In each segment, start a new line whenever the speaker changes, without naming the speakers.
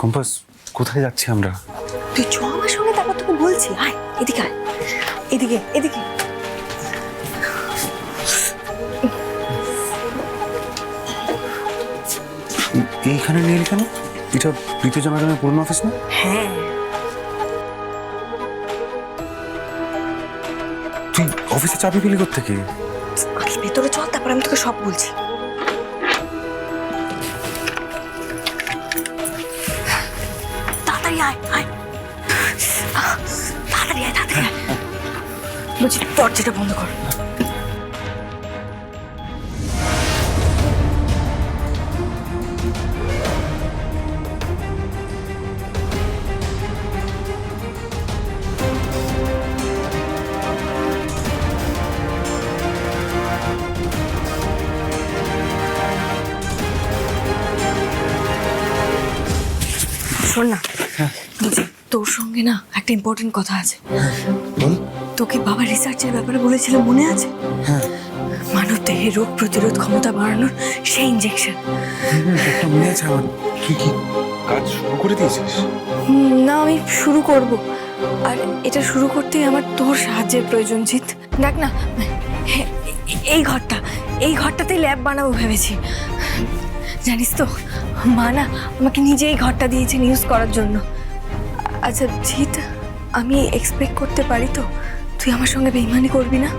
Compass, কোথায় যাচ্ছি আমরা?
তুই চ আমার সঙ্গে, তারপর তোকে বলছি। আয় এদিকে, আয় এদিকে এদিকে।
এইখানে নিয়ে এলি কেন? এটা প্রীতজা ম্যাডামের পুরনো অফিস না?
হ্যাঁ,
তুই অফিসে চাবি পেলি কোত্থেকে?
আগে ভেতরে চল, তারপর আমি তোকে সব বলছি। তাড়াতাড়ি আয়, আয় তাড়াতাড়ি আয়, তাড়াতাড়ি আয়। বলছি দরজাটা বন্ধ কর। শোন না, বলছি তোর সঙ্গে না একটা ইম্পর্টেন্ট কথা আছে।
বল।
তোকে বাবা রিসার্চের ব্যাপারে বলেছিল, মনে আছে?
হ্যাঁ,
মানব দেহে রোগ প্রতিরোধ ক্ষমতা বাড়ানোর সেই ইনজেকশন।
একটা মনে আছে আমার। তুই কি কাজ শুরু করে দিয়েছিস?
না, আমি শুরু করব। আর এটা শুরু করতেই আমার তোর সাহায্যের প্রয়োজন, জিৎ। দেখ না, এই ঘরটাতেই ল্যাব বানাবো ভেবেছি। জানিস তো, মা না আমাকে নিজে এই ঘরটা দিয়েছেন ইউজ করার জন্য। আচ্ছা জিৎ, আমি এক্সপেক্ট করতে পারি তো তুই আমার সঙ্গে বেইমানি করবি না?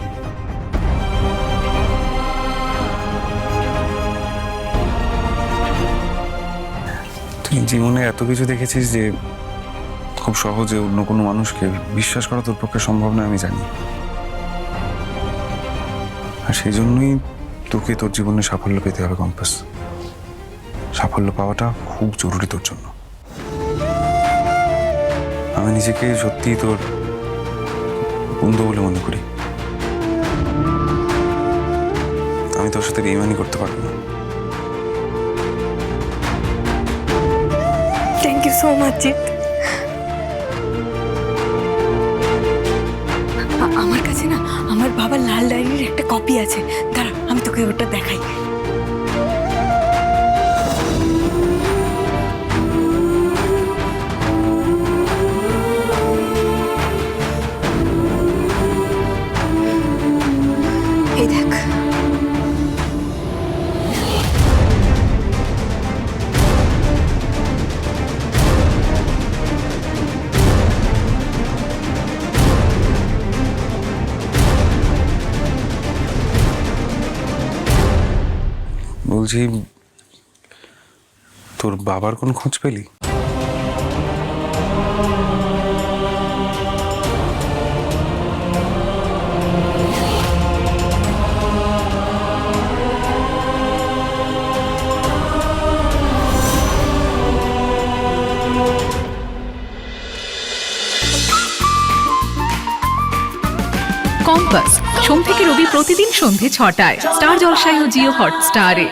তুই জীবনে এত কিছু দেখেছিস যে খুব সহজে অন্য কোনো মানুষকে বিশ্বাস করা তোর পক্ষে সম্ভব নয়, আমি জানি। আর সেই জন্যই তোকে তোর জীবনে সাফল্য পেতে হবে কম্পাস। সাফল্য পাওয়াটা খুব জরুরি তোর জন্য। আমি নিজেকে সত্যিই তোর বন্ধু বলে মনে করি। আমি তোর সাথে বেইমানি করতে পারবো না।
Thank you so much Jeet. আমার কাছে না আমার বাবার লাল ডায়েরির একটা কপি আছে, দাঁড়া আমি তোকে ওটা দেখাই। এই দেখ,
বলছি, তোর বাবার কোন খোঁজ পেলি?
কম্পাস সোম থেকে রবি প্রতিদিন সন্ধে ৬টায় স্টার জলসায় ও জিও হটস্টারে।